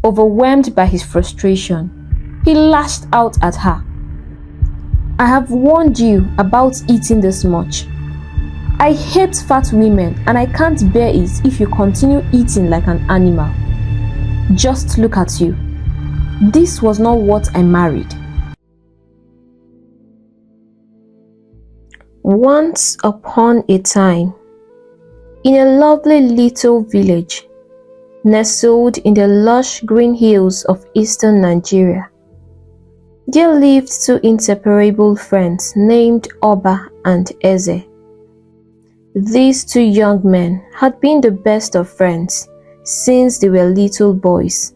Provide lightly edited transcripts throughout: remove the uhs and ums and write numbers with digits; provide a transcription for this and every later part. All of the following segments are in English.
Overwhelmed by his frustration, he lashed out at her. "I have warned you about eating this much. I hate fat women and I can't bear it if you continue eating like an animal. Just look at you. This was not what I married." Once upon a time, in a lovely little village, nestled in the lush green hills of eastern Nigeria, there lived two inseparable friends named Oba and Eze. These two young men had been the best of friends since they were little boys,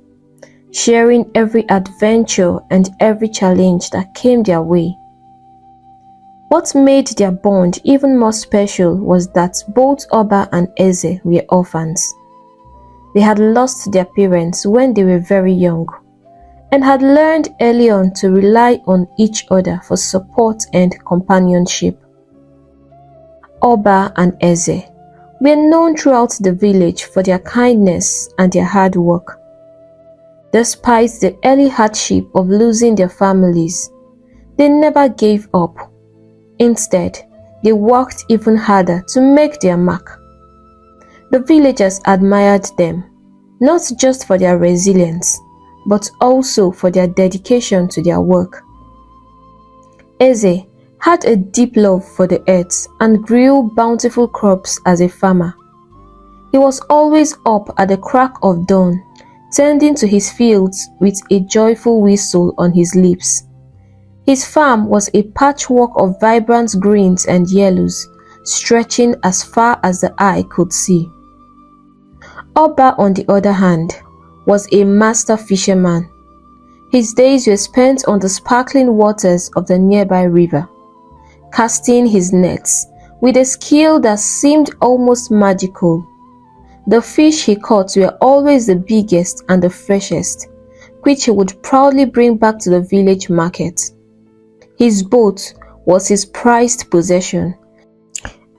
sharing every adventure and every challenge that came their way. What made their bond even more special was that both Oba and Eze were orphans. They had lost their parents when they were very young and had learned early on to rely on each other for support and companionship. Oba and Eze were known throughout the village for their kindness and their hard work. Despite the early hardship of losing their families, they never gave up. Instead, they worked even harder to make their mark. The villagers admired them, not just for their resilience, but also for their dedication to their work. Eze had a deep love for the earth and grew bountiful crops as a farmer. He was always up at the crack of dawn, tending to his fields with a joyful whistle on his lips. His farm was a patchwork of vibrant greens and yellows, stretching as far as the eye could see. Oba, on the other hand, was a master fisherman. His days were spent on the sparkling waters of the nearby river, casting his nets with a skill that seemed almost magical. The fish he caught were always the biggest and the freshest, which he would proudly bring back to the village market. His boat was his prized possession,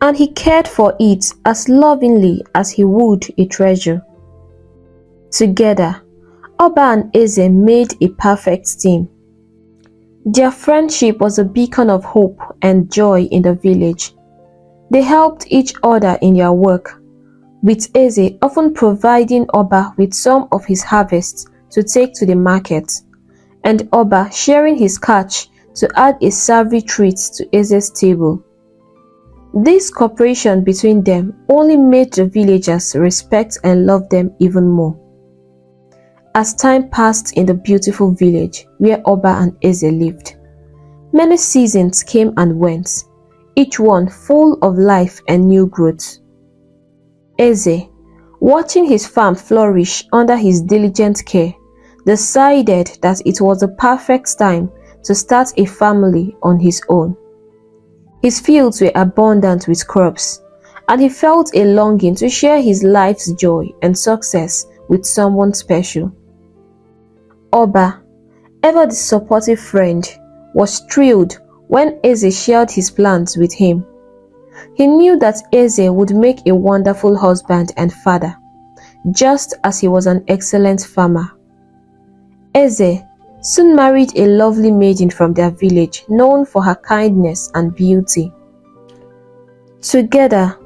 and he cared for it as lovingly as he would a treasure. Together, Oba and Eze made a perfect team. Their friendship was a beacon of hope and joy in the village. They helped each other in their work, with Eze often providing Oba with some of his harvests to take to the market, and Oba sharing his catch to add a savory treat to Eze's table. This cooperation between them only made the villagers respect and love them even more. As time passed in the beautiful village where Oba and Eze lived, many seasons came and went, each one full of life and new growth. Eze, watching his farm flourish under his diligent care, decided that it was the perfect time to start a family on his own. His fields were abundant with crops, and he felt a longing to share his life's joy and success with someone special. Oba, ever the supportive friend, was thrilled when Eze shared his plans with him. He knew that Eze would make a wonderful husband and father, just as he was an excellent farmer. Eze soon married a lovely maiden from their village known for her kindness and beauty. Together,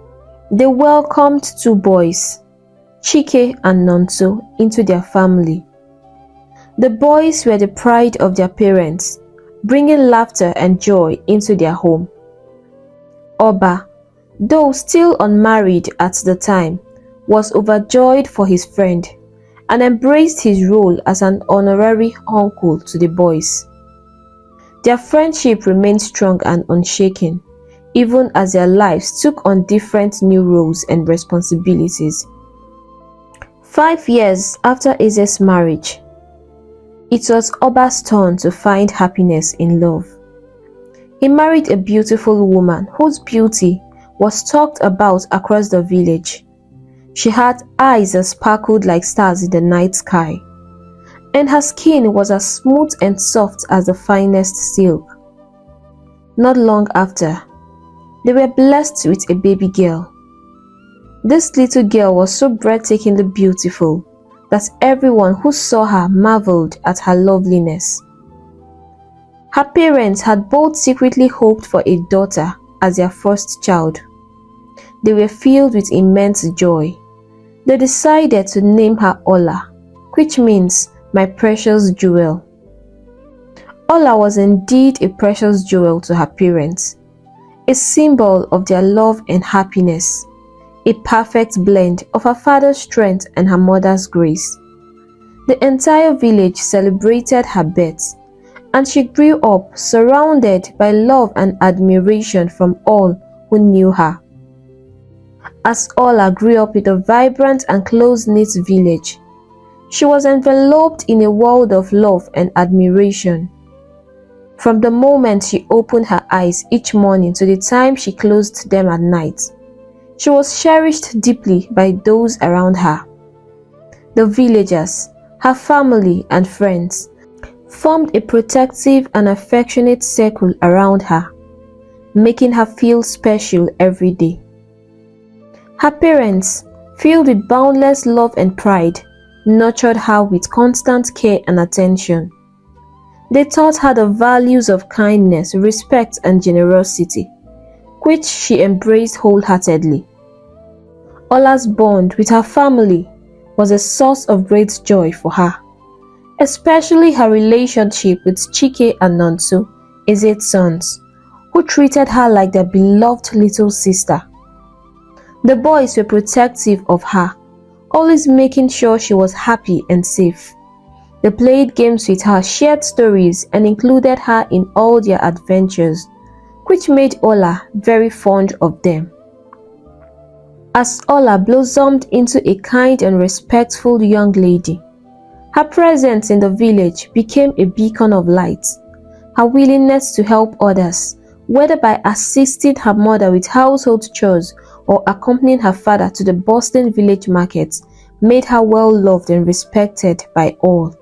they welcomed two boys, Chike and Nonso, into their family. The boys were the pride of their parents, bringing laughter and joy into their home. Oba, though still unmarried at the time, was overjoyed for his friend and embraced his role as an honorary uncle to the boys. Their friendship remained strong and unshaken, even as their lives took on different new roles and responsibilities. 5 years after Eze's marriage, it was Oba's turn to find happiness in love. He married a beautiful woman whose beauty was talked about across the village. She had eyes that sparkled like stars in the night sky, and her skin was as smooth and soft as the finest silk. Not long after, they were blessed with a baby girl. This little girl was so breathtakingly beautiful that everyone who saw her marveled at her loveliness. Her parents had both secretly hoped for a daughter as their first child. They were filled with immense joy. They decided to name her Ola, which means my precious jewel. Ola was indeed a precious jewel to her parents, a symbol of their love and happiness, a perfect blend of her father's strength and her mother's grace. The entire village celebrated her birth, and she grew up surrounded by love and admiration from all who knew her. As Ola grew up in a vibrant and close-knit village, she was enveloped in a world of love and admiration. From the moment she opened her eyes each morning to the time she closed them at night, she was cherished deeply by those around her. The villagers, her family and friends, formed a protective and affectionate circle around her, making her feel special every day. Her parents, filled with boundless love and pride, nurtured her with constant care and attention. They taught her the values of kindness, respect, and generosity, which she embraced wholeheartedly. Ola's bond with her family was a source of great joy for her, especially her relationship with Chike and Nonso, Eze's sons, who treated her like their beloved little sister. The boys were protective of her, always making sure she was happy and safe. They played games with her, shared stories, and included her in all their adventures, which made Ola very fond of them. As Ola blossomed into a kind and respectful young lady, her presence in the village became a beacon of light. Her willingness to help others, whether by assisting her mother with household chores or accompanying her father to the bustling village markets, made her well loved and respected by all.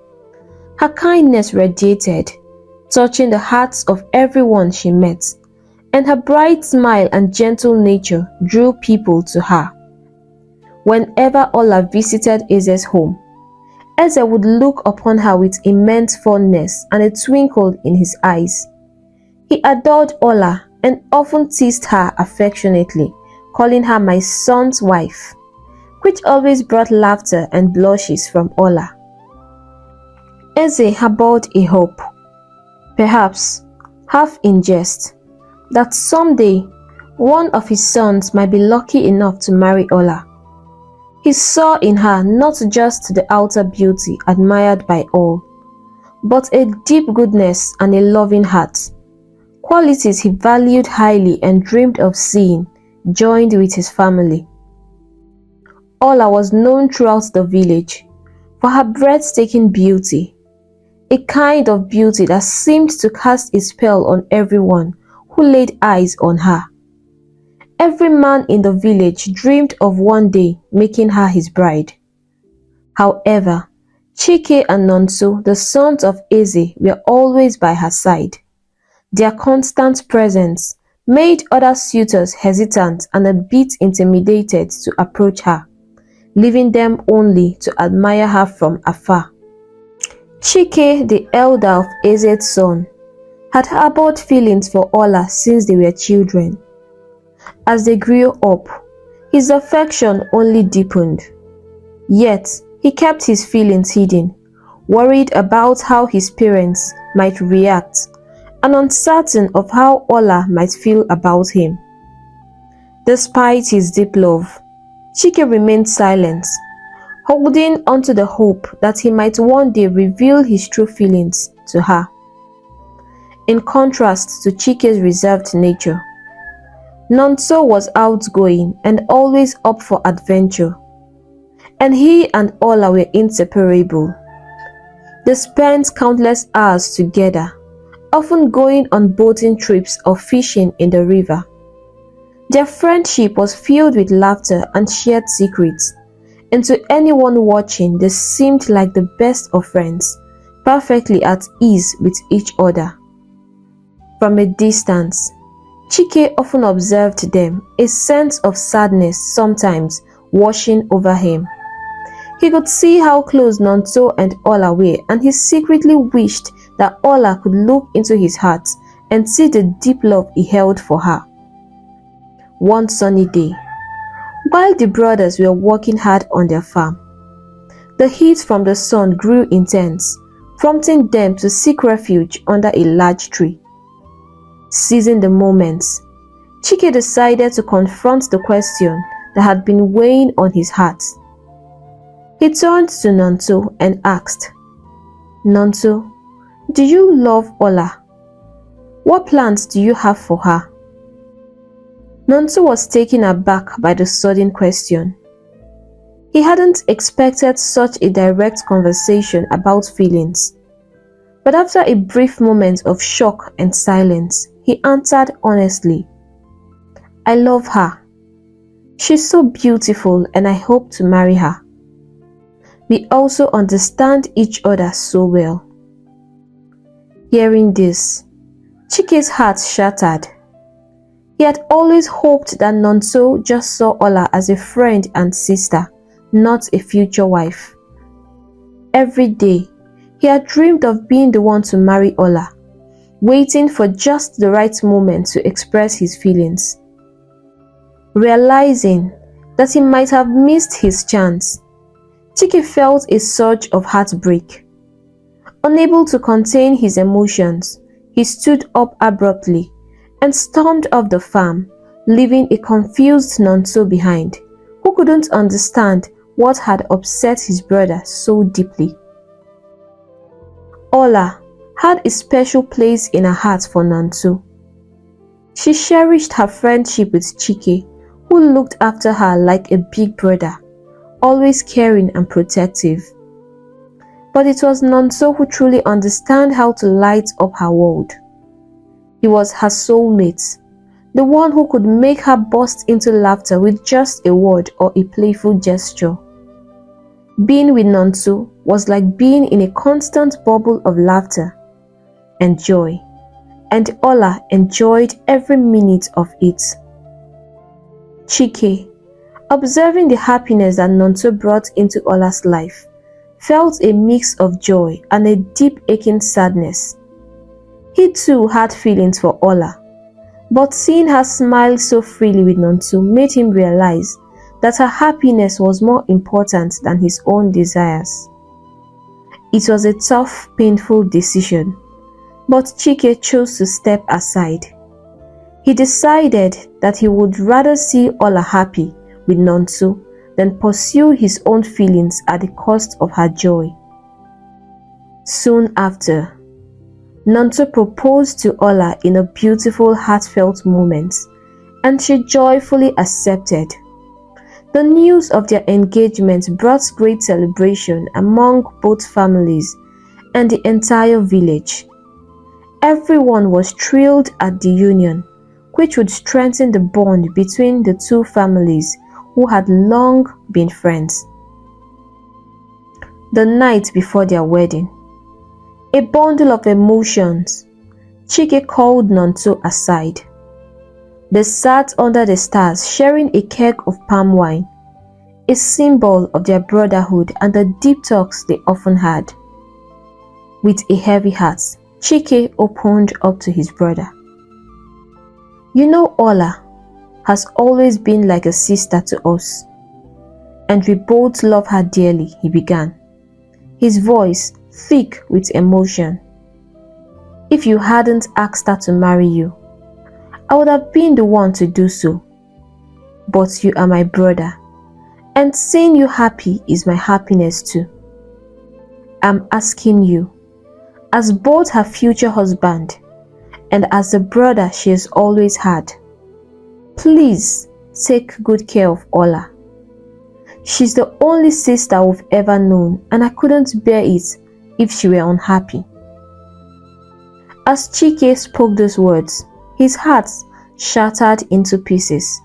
Her kindness radiated, touching the hearts of everyone she met, and her bright smile and gentle nature drew people to her. Whenever Ola visited Eze's home, Eze would look upon her with immense fondness and a twinkle in his eyes. He adored Ola and often teased her affectionately, calling her my son's wife, which always brought laughter and blushes from Ola. Eze harbored a hope, perhaps half in jest, that someday one of his sons might be lucky enough to marry Ola. He saw in her not just the outer beauty admired by all, but a deep goodness and a loving heart, qualities he valued highly and dreamed of seeing joined with his family. Ola was known throughout the village for her breathtaking beauty, a kind of beauty that seemed to cast a spell on everyone who laid eyes on her. Every man in the village dreamed of one day making her his bride. However, Chike and Nonso, the sons of Eze, were always by her side. Their constant presence made other suitors hesitant and a bit intimidated to approach her, leaving them only to admire her from afar. Chike, the elder of Eze's son, had harbored feelings for Ola since they were children. As they grew up, his affection only deepened. Yet, he kept his feelings hidden, worried about how his parents might react, and uncertain of how Ola might feel about him. Despite his deep love, Chike remained silent, holding onto the hope that he might one day reveal his true feelings to her. In contrast to Chike's reserved nature, Nonso was outgoing and always up for adventure, and he and Ola were inseparable. They spent countless hours together, often going on boating trips or fishing in the river. Their friendship was filled with laughter and shared secrets, and to anyone watching they seemed like the best of friends, perfectly at ease with each other. From a distance, Chike often observed them, a sense of sadness sometimes washing over him. He could see how close Nonso and Ola were, and he secretly wished that Ola could look into his heart and see the deep love he held for her. One sunny day, while the brothers were working hard on their farm, the heat from the sun grew intense, prompting them to seek refuge under a large tree. Seizing the moment, Chike decided to confront the question that had been weighing on his heart. He turned to Nonso and asked, "Nonso, do you love Ola? What plans do you have for her?" Nonso was taken aback by the sudden question. He hadn't expected such a direct conversation about feelings. But after a brief moment of shock and silence, he answered honestly, "I love her. She's so beautiful and I hope to marry her. We also understand each other so well." Hearing this, Chike's heart shattered. He had always hoped that Nonso just saw Ola as a friend and sister, not a future wife. Every day, he had dreamed of being the one to marry Ola, waiting for just the right moment to express his feelings. Realizing that he might have missed his chance, Chike felt a surge of heartbreak. Unable to contain his emotions, he stood up abruptly and stormed off the farm, leaving a confused Nonso behind, who couldn't understand what had upset his brother so deeply. Ola had a special place in her heart for Nonso. She cherished her friendship with Chike, who looked after her like a big brother, always caring and protective. But it was Nonso who truly understood how to light up her world. He was her soulmate, the one who could make her burst into laughter with just a word or a playful gesture. Being with Nonso was like being in a constant bubble of laughter and joy, and Ola enjoyed every minute of it. Chike, observing the happiness that Nonso brought into Ola's life, felt a mix of joy and a deep aching sadness. He too had feelings for Ola, but seeing her smile so freely with Nonso made him realize that her happiness was more important than his own desires. It was a tough, painful decision, but Chike chose to step aside. He decided that he would rather see Ola happy with Nonso than pursue his own feelings at the cost of her joy. Soon after, Nonso proposed to Ola in a beautiful, heartfelt moment, and she joyfully accepted. The news of their engagement brought great celebration among both families and the entire village. Everyone was thrilled at the union, which would strengthen the bond between the two families who had long been friends. The night before their wedding, a bundle of emotions, Chike called Nonso aside. They sat under the stars sharing a keg of palm wine, a symbol of their brotherhood and the deep talks they often had. With a heavy heart, Chike opened up to his brother. "You know, Ola has always been like a sister to us, and we both love her dearly," he began, his voice thick with emotion. "If you hadn't asked her to marry you, I would have been the one to do so. But you are my brother, and seeing you happy is my happiness too. I'm asking you, as both her future husband and as the brother she has always had, please take good care of Ola. She's the only sister we've ever known, and I couldn't bear it if she were unhappy." As Chike spoke those words, his heart shattered into pieces.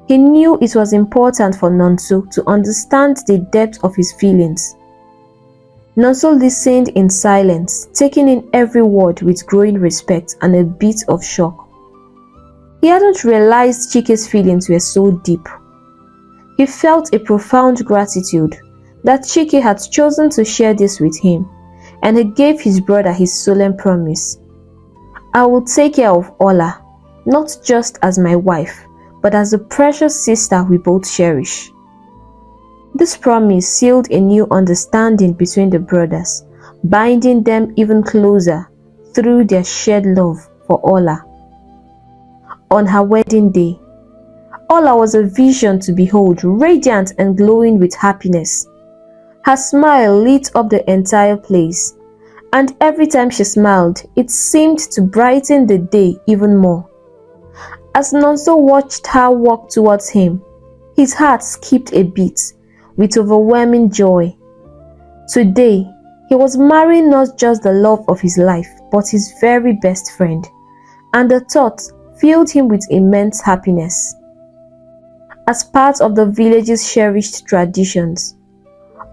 He knew it was important for Nonso to understand the depth of his feelings. Nonso listened in silence, taking in every word with growing respect and a bit of shock. He hadn't realized Chike's feelings were so deep. He felt a profound gratitude that Chike had chosen to share this with him, and he gave his brother his solemn promise. I will take care of Ola, not just as my wife, but as the precious sister we both cherish. This promise sealed a new understanding between the brothers, binding them even closer through their shared love for Ola. On her wedding day, Ola was a vision to behold, radiant and glowing with happiness. Her smile lit up the entire place, and every time she smiled, it seemed to brighten the day even more. As Nonso watched her walk towards him, his heart skipped a beat with overwhelming joy. Today, he was marrying not just the love of his life, but his very best friend, and the thought filled him with immense happiness. As part of the village's cherished traditions,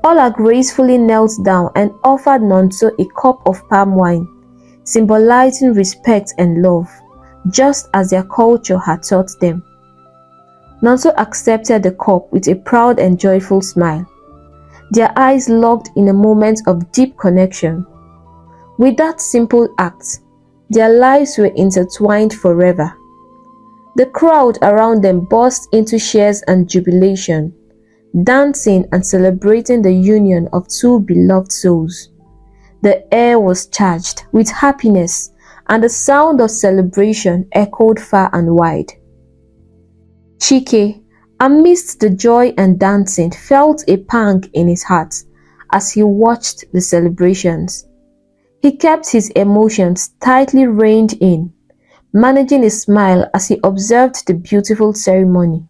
Ola gracefully knelt down and offered Nonso a cup of palm wine, symbolizing respect and love, just as their culture had taught them. Nonso accepted the cup with a proud and joyful smile. Their eyes locked in a moment of deep connection. With that simple act, their lives were intertwined forever. The crowd around them burst into cheers and jubilation, dancing and celebrating the union of two beloved souls. The air was charged with happiness, and the sound of celebration echoed far and wide. Chike, amidst the joy and dancing, felt a pang in his heart as he watched the celebrations. He kept his emotions tightly reined in, managing a smile as he observed the beautiful ceremony.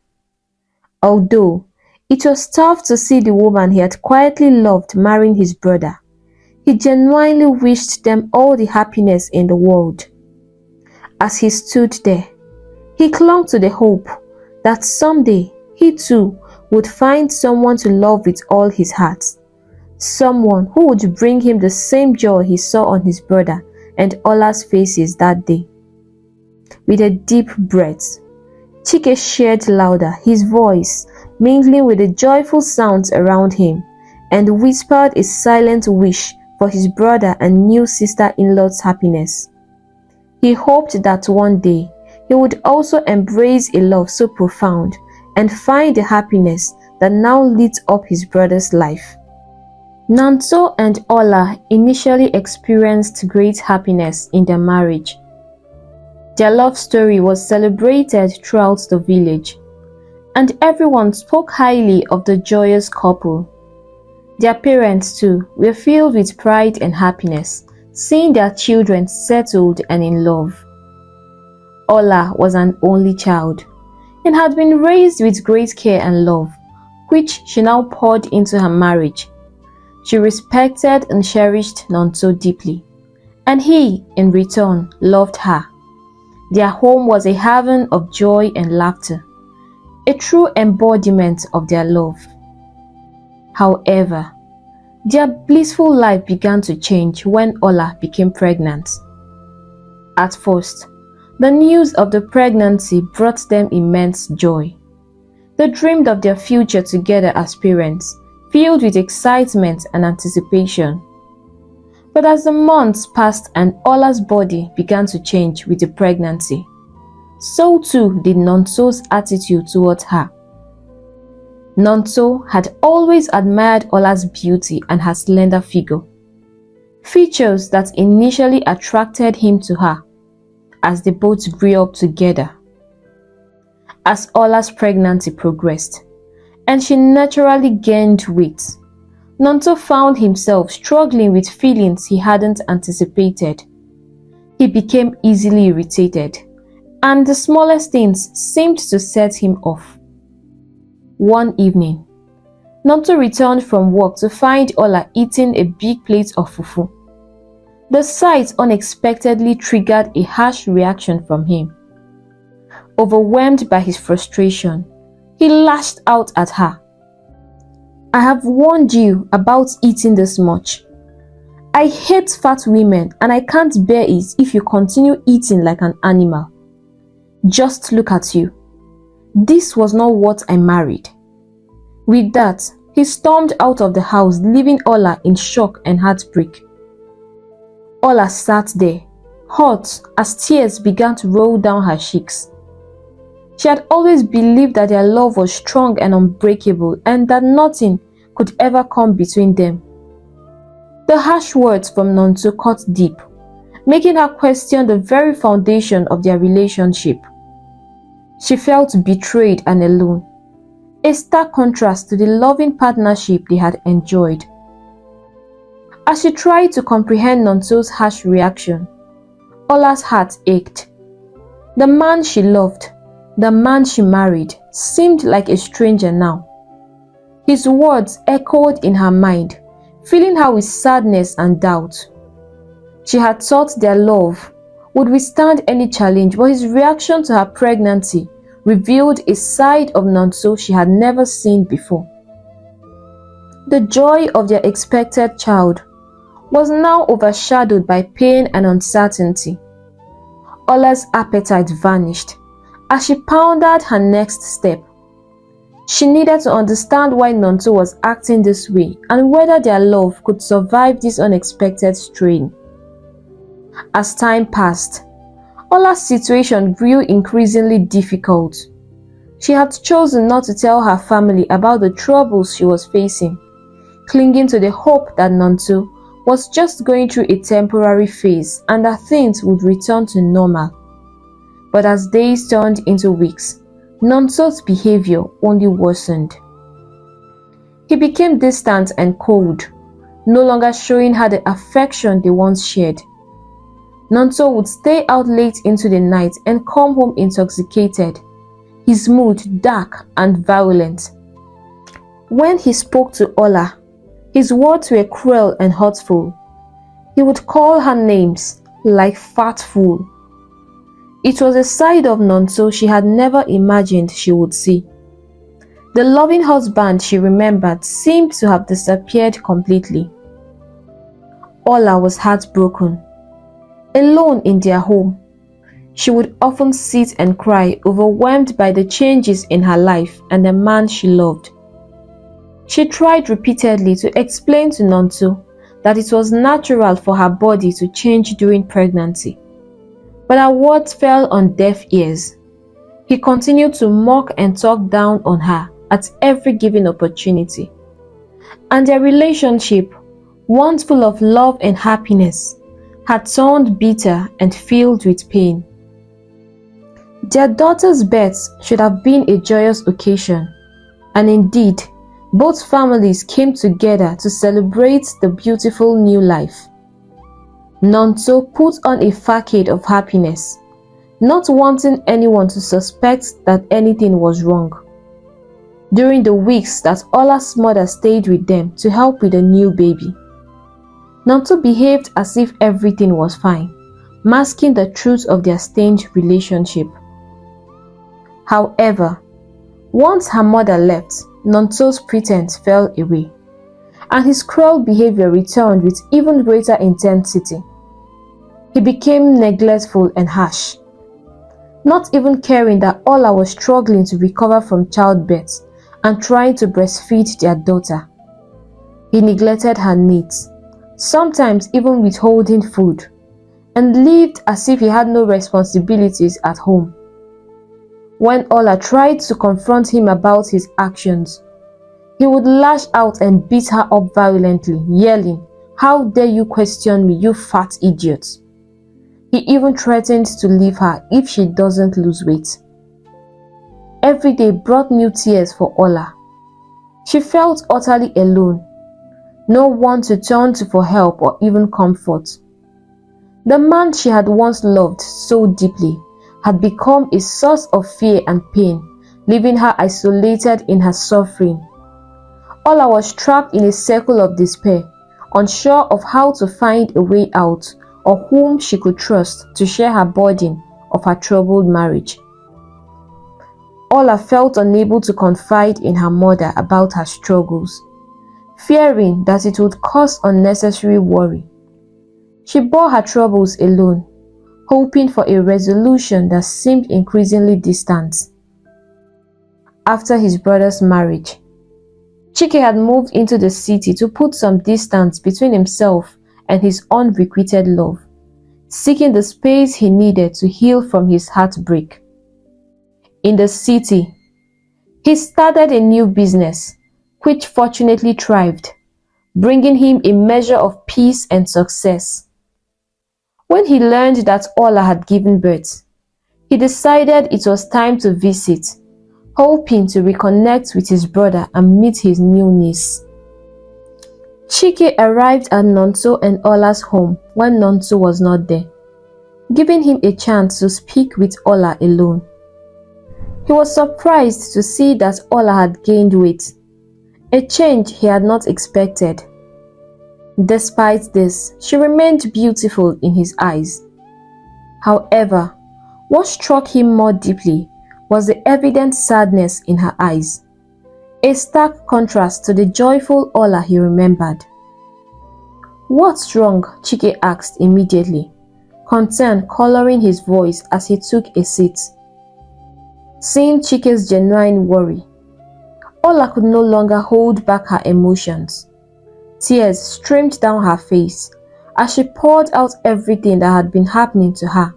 Although it was tough to see the woman he had quietly loved marrying his brother, he genuinely wished them all the happiness in the world. As he stood there, he clung to the hope that someday he too would find someone to love with all his heart, someone who would bring him the same joy he saw on his brother and Ola's faces that day. With a deep breath, Chike shared louder, his voice mingling with the joyful sounds around him, and whispered a silent wish for his brother and new sister-in-law's happiness. He hoped that one day he would also embrace a love so profound and find the happiness that now lit up his brother's life. Nonso and Ola initially experienced great happiness in their marriage. Their love story was celebrated throughout the village, and everyone spoke highly of the joyous couple. Their parents too were filled with pride and happiness, seeing their children settled and in love. Ola was an only child and had been raised with great care and love, which she now poured into her marriage. She respected and cherished Nonso deeply, and he, in return, loved her. Their home was a haven of joy and laughter, a true embodiment of their love. However, their blissful life began to change when Ola became pregnant. At first, the news of the pregnancy brought them immense joy. They dreamed of their future together as parents, filled with excitement and anticipation. But as the months passed and Ola's body began to change with the pregnancy, so too did Nonso's attitude towards her. Nonso had always admired Ola's beauty and her slender figure, features that initially attracted him to her as they both grew up together. As Ola's pregnancy progressed, and she naturally gained weight, Nonso found himself struggling with feelings he hadn't anticipated. He became easily irritated, and the smallest things seemed to set him off. One evening, Nonso returned from work to find Ola eating a big plate of fufu. The sight unexpectedly triggered a harsh reaction from him. Overwhelmed by his frustration, he lashed out at her. "I have warned you about eating this much. I hate fat women and I can't bear it if you continue eating like an animal. Just look at you. This was not what I married." With that, He stormed out of the house, leaving Ola in shock and heartbreak. Ola sat there, hurt as tears began to roll down her cheeks. She had always believed that their love was strong and unbreakable and that nothing could ever come between them. The harsh words from Nonso cut deep, making her question the very foundation of their relationship. She felt betrayed and alone, a stark contrast to the loving partnership they had enjoyed. As she tried to comprehend Nonso's harsh reaction, Ola's heart ached. The man she loved, the man she married, seemed like a stranger now. His words echoed in her mind, filling her with sadness and doubt. She had thought their love would withstand any challenge, but his reaction to her pregnancy revealed a side of Nonso she had never seen before. The joy of their expected child was now overshadowed by pain and uncertainty. Ola's appetite vanished as she pondered her next step. She needed to understand why Nonso was acting this way and whether their love could survive this unexpected strain. As time passed, Ola's situation grew increasingly difficult. She had chosen not to tell her family about the troubles she was facing, clinging to the hope that Nonso was just going through a temporary phase and that things would return to normal. But as days turned into weeks, Nonso's behavior only worsened. He became distant and cold, no longer showing her the affection they once shared. Nonso would stay out late into the night and come home intoxicated, his mood dark and violent. When he spoke to Ola, his words were cruel and hurtful. He would call her names like fat fool. It was a side of Nonso she had never imagined she would see. The loving husband she remembered seemed to have disappeared completely. Ola was heartbroken. Alone in their home, she would often sit and cry, overwhelmed by the changes in her life and the man she loved. She tried repeatedly to explain to Nonso that it was natural for her body to change during pregnancy, but her words fell on deaf ears. He continued to mock and talk down on her at every given opportunity, and their relationship, once full of love and happiness, had turned bitter and filled with pain. Their daughter's birth should have been a joyous occasion, and indeed, both families came together to celebrate the beautiful new life. Nonso put on a facade of happiness, not wanting anyone to suspect that anything was wrong. During the weeks that Ola's mother stayed with them to help with the new baby, Nonso behaved as if everything was fine, masking the truth of their strained relationship. However, once her mother left, Nonso's pretense fell away, and his cruel behavior returned with even greater intensity. He became neglectful and harsh, not even caring that Ola was struggling to recover from childbirth and trying to breastfeed their daughter. He neglected her needs, sometimes even withholding food, and lived as if he had no responsibilities at home. When Ola tried to confront him about his actions, he would lash out and beat her up violently, yelling, "How dare you question me, you fat idiot!" He even threatened to leave her if she doesn't lose weight. Every day brought new tears for Ola. She felt utterly alone, no one to turn to for help or even comfort. The man she had once loved so deeply had become a source of fear and pain, leaving her isolated in her suffering. Ola was trapped in a circle of despair, unsure of how to find a way out or whom she could trust to share her burden of her troubled marriage. Ola felt unable to confide in her mother about her struggles, fearing that it would cause unnecessary worry. She bore her troubles alone, hoping for a resolution that seemed increasingly distant. After his brother's marriage, Chike had moved into the city to put some distance between himself and his unrequited love, seeking the space he needed to heal from his heartbreak. In the city, he started a new business, which fortunately thrived, bringing him a measure of peace and success. When he learned that Ola had given birth, he decided it was time to visit, hoping to reconnect with his brother and meet his new niece. Chike arrived at Nonso and Ola's home when Nonso was not there, giving him a chance to speak with Ola alone. He was surprised to see that Ola had gained weight, a change he had not expected. Despite this, she remained beautiful in his eyes. However, what struck him more deeply was the evident sadness in her eyes, a stark contrast to the joyful Ola he remembered. "What's wrong?" Chike asked immediately, concern coloring his voice as he took a seat. Seeing Chike's genuine worry, Ola could no longer hold back her emotions. Tears streamed down her face as she poured out everything that had been happening to her,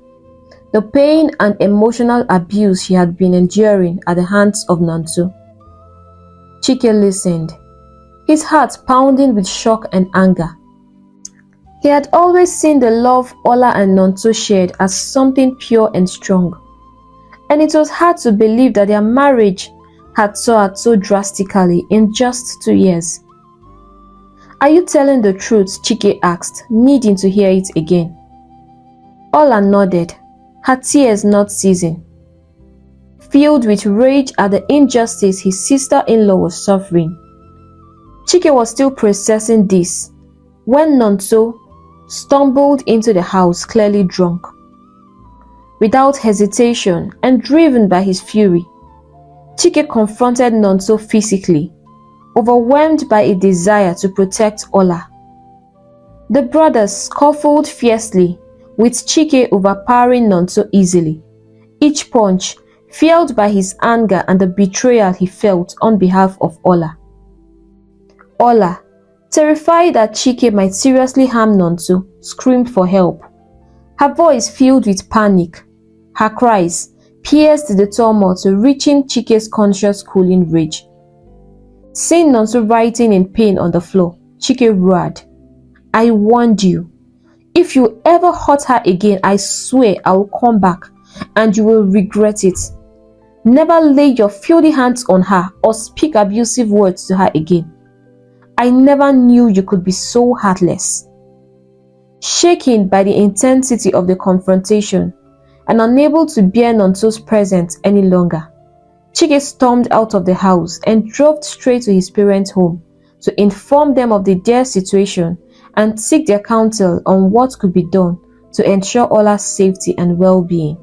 the pain and emotional abuse she had been enduring at the hands of Nonso. Chike listened, his heart pounding with shock and anger. He had always seen the love Ola and Nonso shared as something pure and strong, and it was hard to believe that their marriage had soared so drastically in just 2 years. "Are you telling the truth?" Chike asked, needing to hear it again. Ola nodded, her tears not ceasing. Filled with rage at the injustice his sister-in-law was suffering, Chike was still processing this when Nonso stumbled into the house clearly drunk. Without hesitation and driven by his fury, Chike confronted Nonso physically, overwhelmed by a desire to protect Ola. The brothers scuffled fiercely, with Chike overpowering Nonso easily, each punch fueled by his anger and the betrayal he felt on behalf of Ola. Ola, terrified that Chike might seriously harm Nonso, screamed for help, her voice filled with panic. Her cries pierced the tumult, reaching Chike's conscious cooling rage. Seeing Nonso writhing in pain on the floor, Chike roared, "I warned you. If you ever hurt her again, I swear I will come back and you will regret it. Never lay your filthy hands on her or speak abusive words to her again. I never knew you could be so heartless." Shaken by the intensity of the confrontation and unable to bear Nonso's presence any longer, Chike stormed out of the house and drove straight to his parents' home to inform them of the dire situation and seek their counsel on what could be done to ensure Ola's safety and well-being.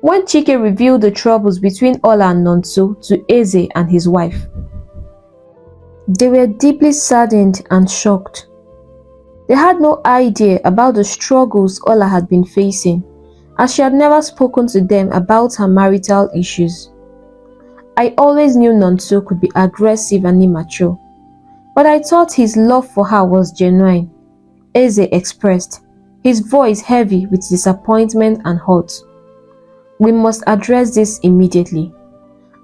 When Chike revealed the troubles between Ola and Nonso to Eze and his wife, they were deeply saddened and shocked. They had no idea about the struggles Ola had been facing, as she had never spoken to them about her marital issues. "I always knew Nonso could be aggressive and immature, but I thought his love for her was genuine," Eze expressed, his voice heavy with disappointment and hurt. "We must address this immediately.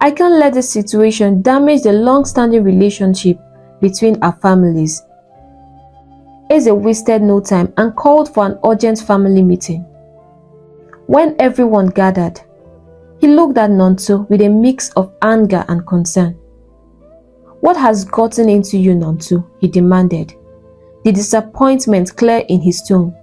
I can't let this situation damage the long-standing relationship between our families." Eze wasted no time and called for an urgent family meeting. When everyone gathered, he looked at Nonso with a mix of anger and concern. "What has gotten into you, Nonso?" he demanded, the disappointment clear in his tone.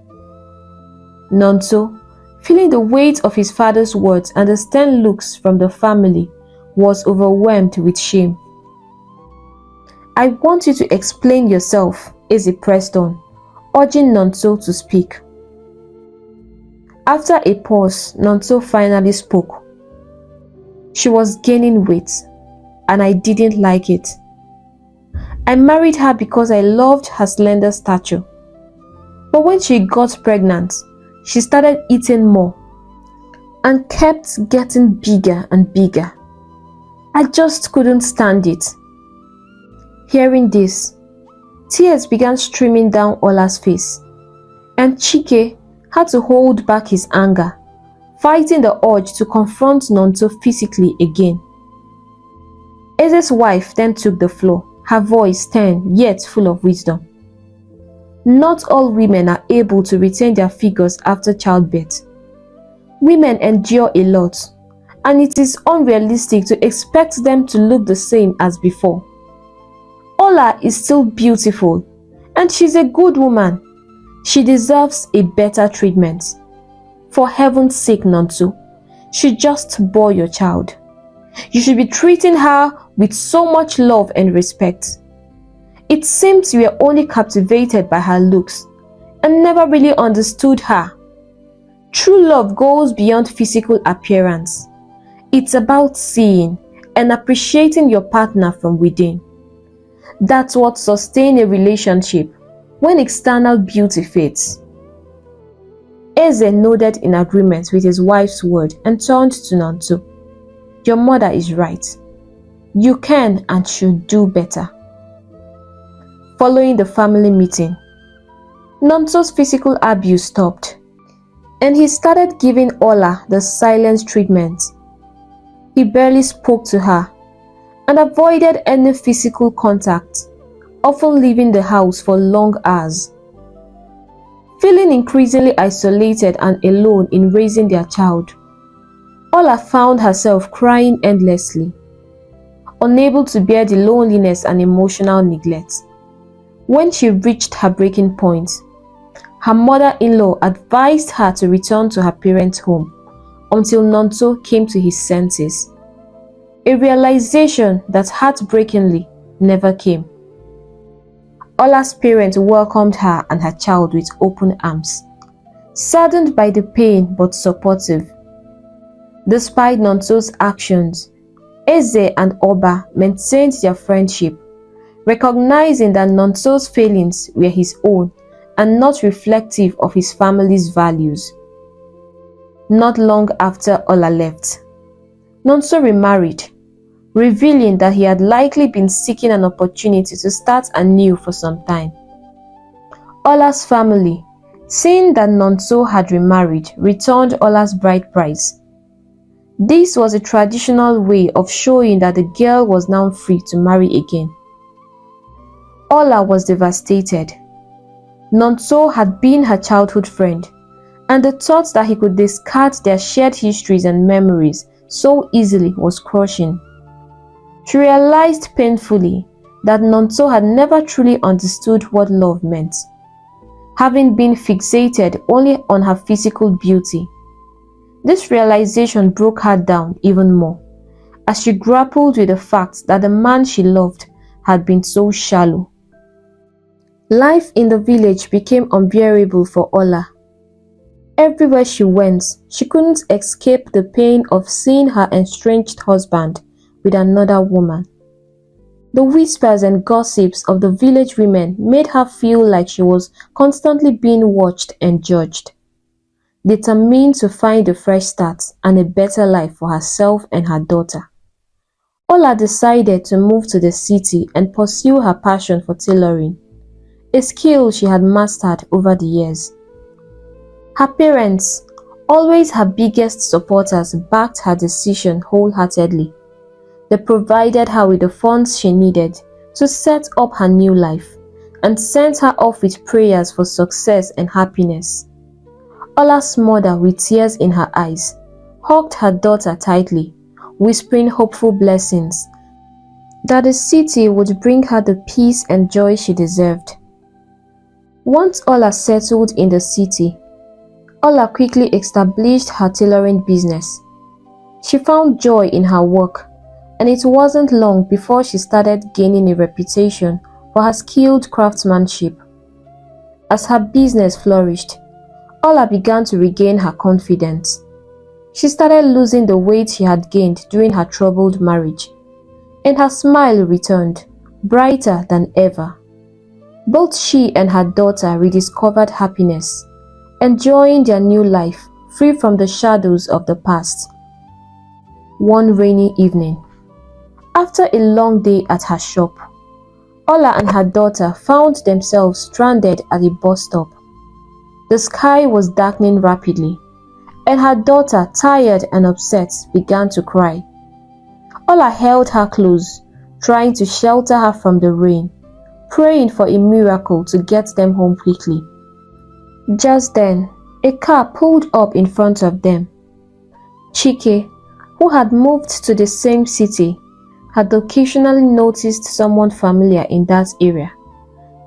Nonso, feeling the weight of his father's words and the stern looks from the family, was overwhelmed with shame. "I want you to explain yourself," Eze pressed on, urging Nonso to speak. After a pause, Nonso finally spoke. "She was gaining weight, and I didn't like it. I married her because I loved her slender stature. But when she got pregnant, she started eating more and kept getting bigger and bigger. I just couldn't stand it. Hearing this, tears began streaming down Ola's face, and Chike had to hold back his anger, fighting the urge to confront Nonto physically again. Eze's wife then took the floor, her voice stern yet full of wisdom. Not all women are able to retain their figures after childbirth. Women endure a lot, and it is unrealistic to expect them to look the same as before. Ola is still beautiful, and she's a good woman. She deserves a better treatment. For heaven's sake, Nonto, she just bore your child. You should be treating her with so much love and respect. It seems you were only captivated by her looks and never really understood her. True love goes beyond physical appearance. It's about seeing and appreciating your partner from within. That's what sustains a relationship when external beauty fades. Eze nodded in agreement with his wife's word and turned to Nonto. Your mother is right. You can and should do better. Following the family meeting, Nonto's physical abuse stopped, and he started giving Ola the silent treatment. He barely spoke to her and avoided any physical contact, often leaving the house for long hours. Feeling increasingly isolated and alone in raising their child, Ola found herself crying endlessly, unable to bear the loneliness and emotional neglect. When she reached her breaking point, her mother-in-law advised her to return to her parents' home until Nonto came to his senses. A realization that heartbreakingly never came. Ola's parents welcomed her and her child with open arms, saddened by the pain but supportive. Despite Nonto's actions, Eze and Oba maintained their friendship, recognizing that Nonto's failings were his own and not reflective of his family's values. Not long after Ola left, Nonto remarried, revealing that he had likely been seeking an opportunity to start anew for some time. Ola's family, seeing that Nonto had remarried, returned Ola's bride price. This was a traditional way of showing that the girl was now free to marry again. Ola was devastated. Nonto had been her childhood friend, and the thought that he could discard their shared histories and memories so easily was crushing. She realized painfully that Nonto had never truly understood what love meant, having been fixated only on her physical beauty. This realization broke her down even more, as she grappled with the fact that the man she loved had been so shallow. Life in the village became unbearable for Ola. Everywhere she went, she couldn't escape the pain of seeing her estranged husband with another woman. The whispers and gossips of the village women made her feel like she was constantly being watched and judged. Determined to find a fresh start and a better life for herself and her daughter, Ola decided to move to the city and pursue her passion for tailoring, a skill she had mastered over the years. Her parents, always her biggest supporters, backed her decision wholeheartedly. They provided her with the funds she needed to set up her new life and sent her off with prayers for success and happiness. Ola's mother, with tears in her eyes, hugged her daughter tightly, whispering hopeful blessings that the city would bring her the peace and joy she deserved. Once Ola settled in the city, Ola quickly established her tailoring business. She found joy in her work, and it wasn't long before she started gaining a reputation for her skilled craftsmanship. As her business flourished, Ola began to regain her confidence. She started losing the weight she had gained during her troubled marriage, and her smile returned, brighter than ever. Both she and her daughter rediscovered happiness, enjoying their new life free from the shadows of the past. One rainy evening, after a long day at her shop, Ola and her daughter found themselves stranded at a bus stop. The sky was darkening rapidly, and her daughter, tired and upset, began to cry. Ola held her close, trying to shelter her from the rain, praying for a miracle to get them home quickly. Just then, a car pulled up in front of them. Chike, who had moved to the same city, had occasionally noticed someone familiar in that area,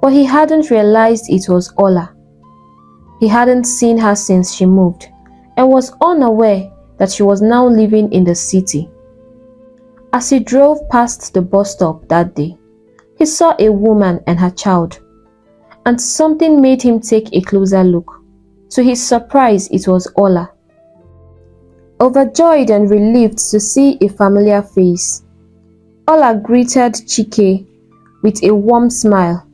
but he hadn't realized it was Ola. He hadn't seen her since she moved and was unaware that she was now living in the city. As he drove past the bus stop that day, he saw a woman and her child, and something made him take a closer look. To his surprise, it was Ola. Overjoyed and relieved to see a familiar face, Ola greeted Chike with a warm smile.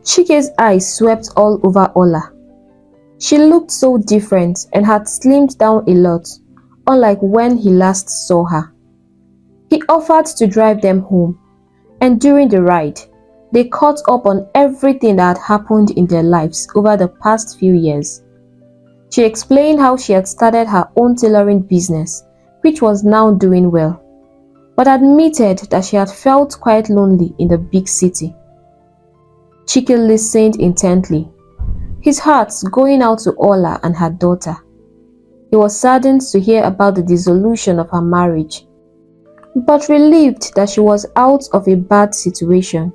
Chike's eyes swept all over Ola. She looked so different and had slimmed down a lot, unlike when he last saw her. He offered to drive them home, and during the ride, they caught up on everything that had happened in their lives over the past few years. She explained how she had started her own tailoring business, which was now doing well, but admitted that she had felt quite lonely in the big city. Chike listened intently, his heart going out to Ola and her daughter. He was saddened to hear about the dissolution of her marriage, but relieved that she was out of a bad situation,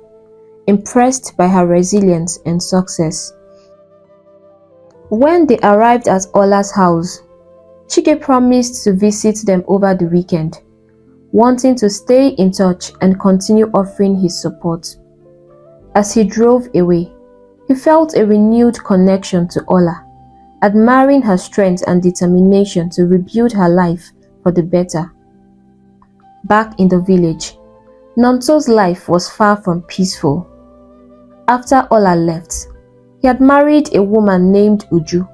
impressed by her resilience and success. When they arrived at Ola's house, Chike promised to visit them over the weekend, wanting to stay in touch and continue offering his support. As he drove away, he felt a renewed connection to Ola, admiring her strength and determination to rebuild her life for the better. Back in the village, Nonto's life was far from peaceful. After Ola left, he had married a woman named Uju,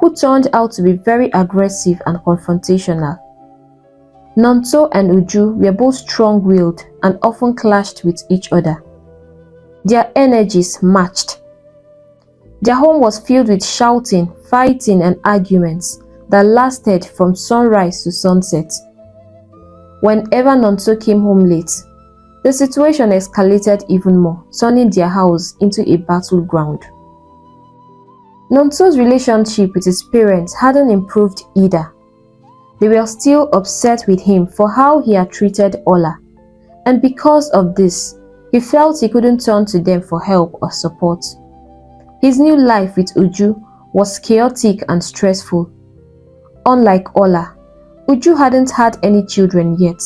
who turned out to be very aggressive and confrontational. Nonto and Uju were both strong-willed and often clashed with each other. Their energies matched. Their home was filled with shouting, fighting, and arguments that lasted from sunrise to sunset. Whenever Nonto came home late, the situation escalated even more, turning their house into a battleground. Nonto's relationship with his parents hadn't improved either. They were still upset with him for how he had treated Ola, and because of this, he felt he couldn't turn to them for help or support. His new life with Uju was chaotic and stressful. Unlike Ola, Uju hadn't had any children yet,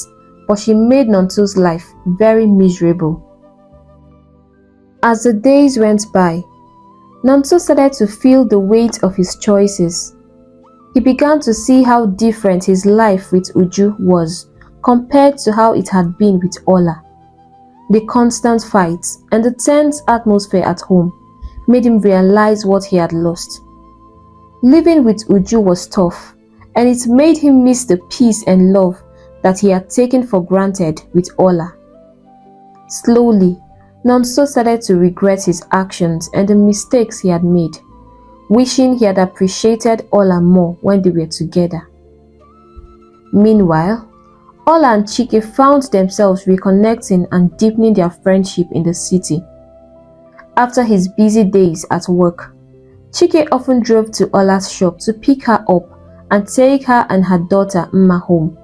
but she made Nonto's life very miserable. As the days went by, Nonto started to feel the weight of his choices. He began to see how different his life with Uju was compared to how it had been with Ola. The constant fights and the tense atmosphere at home made him realize what he had lost. Living with Uju was tough, and it made him miss the peace and love that he had taken for granted with Ola. Slowly, Nonto started to regret his actions and the mistakes he had made, wishing he had appreciated Ola more when they were together. Meanwhile, Ola and Chike found themselves reconnecting and deepening their friendship in the city. After his busy days at work, Chike often drove to Ola's shop to pick her up and take her and her daughter Mma home.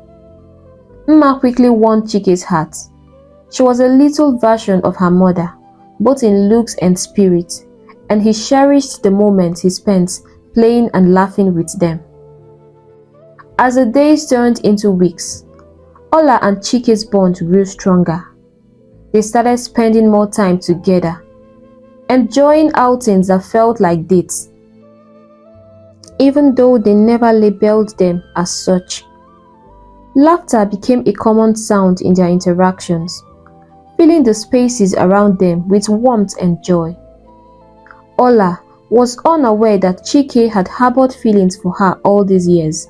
Mma quickly won Chike's heart. She was a little version of her mother, both in looks and spirit, and he cherished the moments he spent playing and laughing with them. As the days turned into weeks, Ola and Chike's bond grew stronger. They started spending more time together, enjoying outings that felt like dates, even though they never labeled them as such. Laughter became a common sound in their interactions, filling the spaces around them with warmth and joy. Ola was unaware that Chike had harbored feelings for her all these years,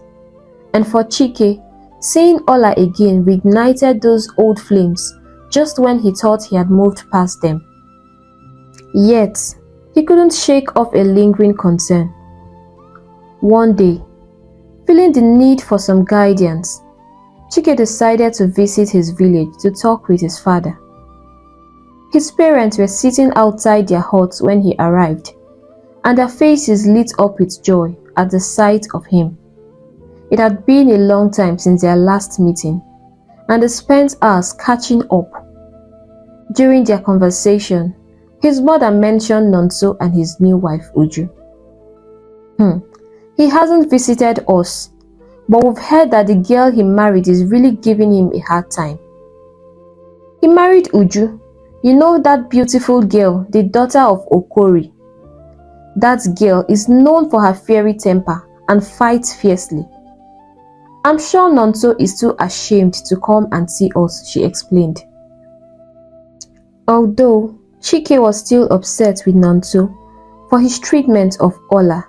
and for Chike, seeing Ola again reignited those old flames, just when he thought he had moved past them. Yet, he couldn't shake off a lingering concern. One day, feeling the need for some guidance, Chike decided to visit his village to talk with his father. His parents were sitting outside their hut when he arrived, and their faces lit up with joy at the sight of him. It had been a long time since their last meeting, and they spent hours catching up. During their conversation, his mother mentioned Nonso and his new wife Uju. He hasn't visited us, but we've heard that the girl he married is really giving him a hard time. He married Uju, you know, that beautiful girl, the daughter of Okori. That girl is known for her fiery temper and fights fiercely. I'm sure Nonso is too ashamed to come and see us, she explained. Although Chike was still upset with Nonso for his treatment of Ola,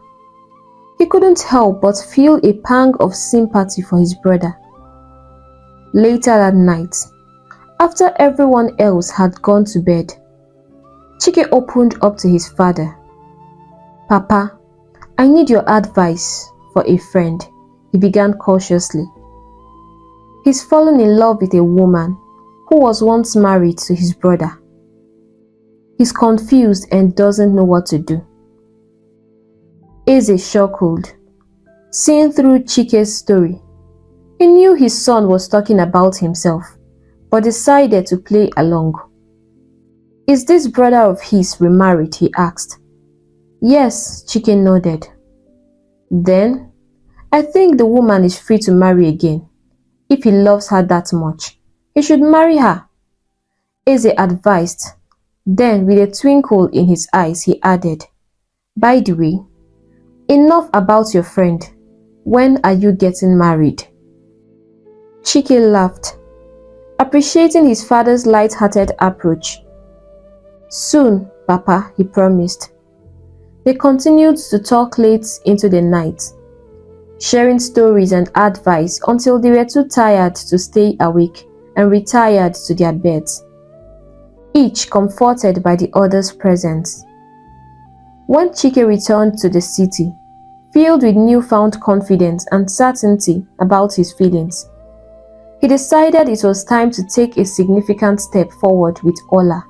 he couldn't help but feel a pang of sympathy for his brother. Later that night, after everyone else had gone to bed, Chike opened up to his father. Papa, I need your advice for a friend, he began cautiously. He's fallen in love with a woman who was once married to his brother. He's confused and doesn't know what to do. Eze chuckled, seeing through Chike's story. He knew his son was talking about himself, but decided to play along. Is this brother of his remarried? He asked. Yes, Chike nodded. Then, I think the woman is free to marry again. If he loves her that much, he should marry her, Eze advised. Then, with a twinkle in his eyes, he added, by the way, enough about your friend. When are you getting married? Chike laughed, appreciating his father's light-hearted approach. Soon, Papa, he promised. They continued to talk late into the night, sharing stories and advice until they were too tired to stay awake and retired to their beds, each comforted by the other's presence. When Chike returned to the city, filled with newfound confidence and certainty about his feelings, he decided it was time to take a significant step forward with Ola.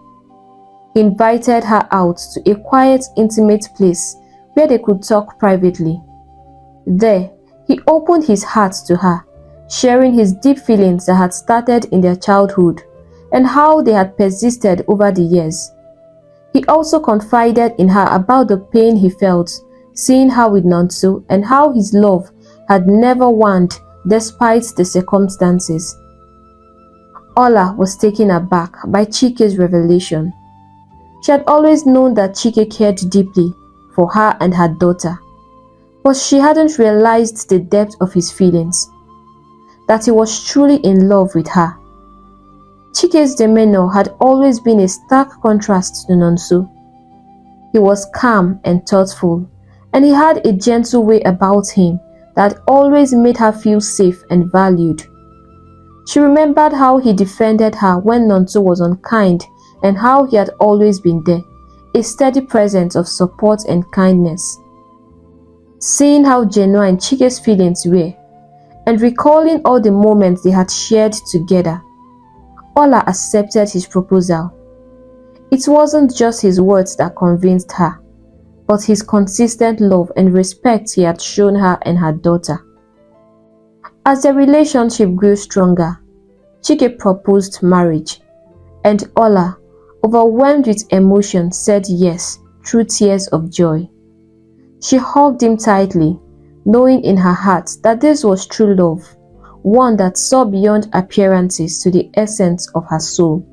He invited her out to a quiet, intimate place where they could talk privately. There, he opened his heart to her, sharing his deep feelings that had started in their childhood and how they had persisted over the years. He also confided in her about the pain he felt seeing her with Nonso and how his love had never waned despite the circumstances. Ola was taken aback by Chike's revelation. She had always known that Chike cared deeply for her and her daughter, but she hadn't realized the depth of his feelings, that he was truly in love with her. Chike's demeanor had always been a stark contrast to Nonso. He was calm and thoughtful, and he had a gentle way about him that always made her feel safe and valued. She remembered how he defended her when Nonso was unkind and how he had always been there, a steady presence of support and kindness. Seeing how genuine Chike's feelings were, and recalling all the moments they had shared together, Ola accepted his proposal. It wasn't just his words that convinced her, but his consistent love and respect he had shown her and her daughter. As their relationship grew stronger, Chike proposed marriage, and Ola, overwhelmed with emotion, said yes through tears of joy. She hugged him tightly, knowing in her heart that this was true love, one that saw beyond appearances to the essence of her soul.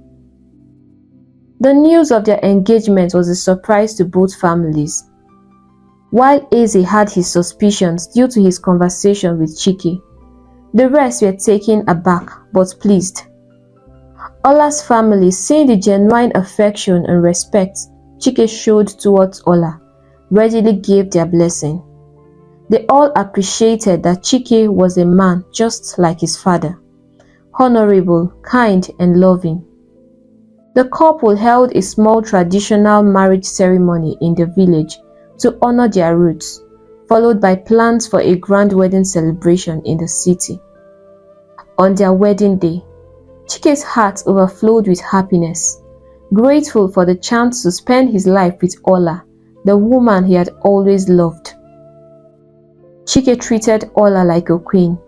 The news of their engagement was a surprise to both families. While Eze had his suspicions due to his conversation with Chike, the rest were taken aback but pleased. Ola's family, seeing the genuine affection and respect Chike showed towards Ola, readily gave their blessing. They all appreciated that Chike was a man just like his father, honorable, kind, and loving. The couple held a small traditional marriage ceremony in the village to honor their roots, followed by plans for a grand wedding celebration in the city. On their wedding day, Chike's heart overflowed with happiness, grateful for the chance to spend his life with Ola, the woman he had always loved. Chike treated Ola like a queen,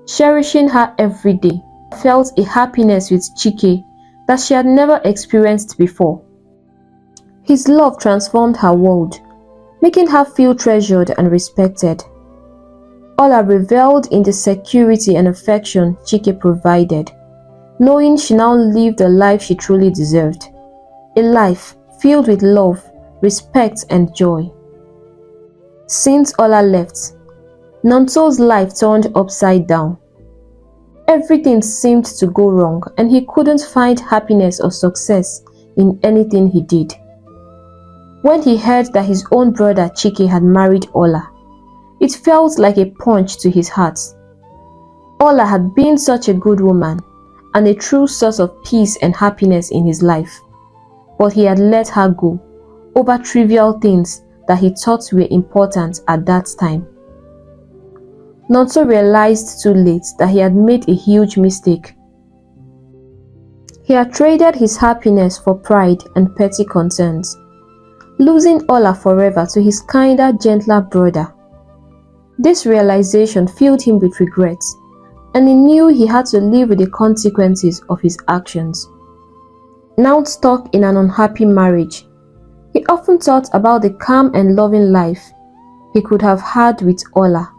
cherishing her every day. Felt a happiness with Chike that she had never experienced before. His love transformed her world, making her feel treasured and respected. Ola reveled in the security and affection Chike provided, knowing she now lived the life she truly deserved, a life filled with love, respect and joy. Since Ola left, Nonso's life turned upside down. Everything seemed to go wrong and he couldn't find happiness or success in anything he did. When he heard that his own brother Chike had married Ola, it felt like a punch to his heart. Ola had been such a good woman and a true source of peace and happiness in his life, but he had let her go over trivial things that he thought were important at that time. Nonso realized too late that he had made a huge mistake. He had traded his happiness for pride and petty concerns, losing Ola forever to his kinder, gentler brother. This realization filled him with regret, and he knew he had to live with the consequences of his actions. Now stuck in an unhappy marriage, he often thought about the calm and loving life he could have had with Ola.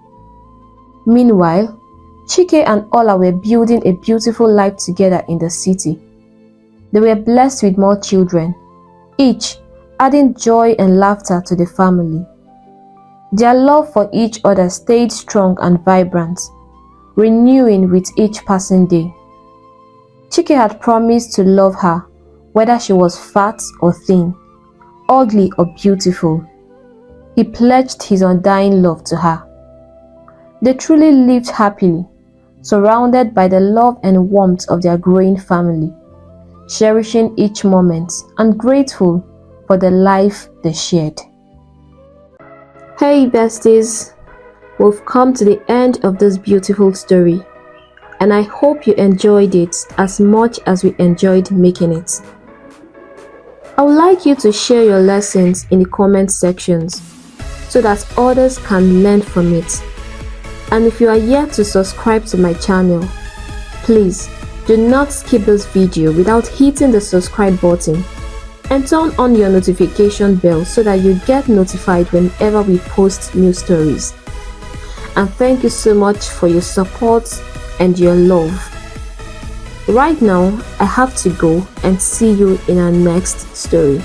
Meanwhile, Chike and Ola were building a beautiful life together in the city. They were blessed with more children, each adding joy and laughter to the family. Their love for each other stayed strong and vibrant, renewing with each passing day. Chike had promised to love her, whether she was fat or thin, ugly or beautiful. He pledged his undying love to her. They truly lived happily, surrounded by the love and warmth of their growing family, cherishing each moment and grateful for the life they shared. Hey besties, we've come to the end of this beautiful story, and I hope you enjoyed it as much as we enjoyed making it. I would like you to share your lessons in the comment sections so that others can learn from it. And if you are yet to subscribe to my channel, please do not skip this video without hitting the subscribe button and turn on your notification bell so that you get notified whenever we post new stories. And thank you so much for your support and your love. Right now, I have to go and see you in our next story.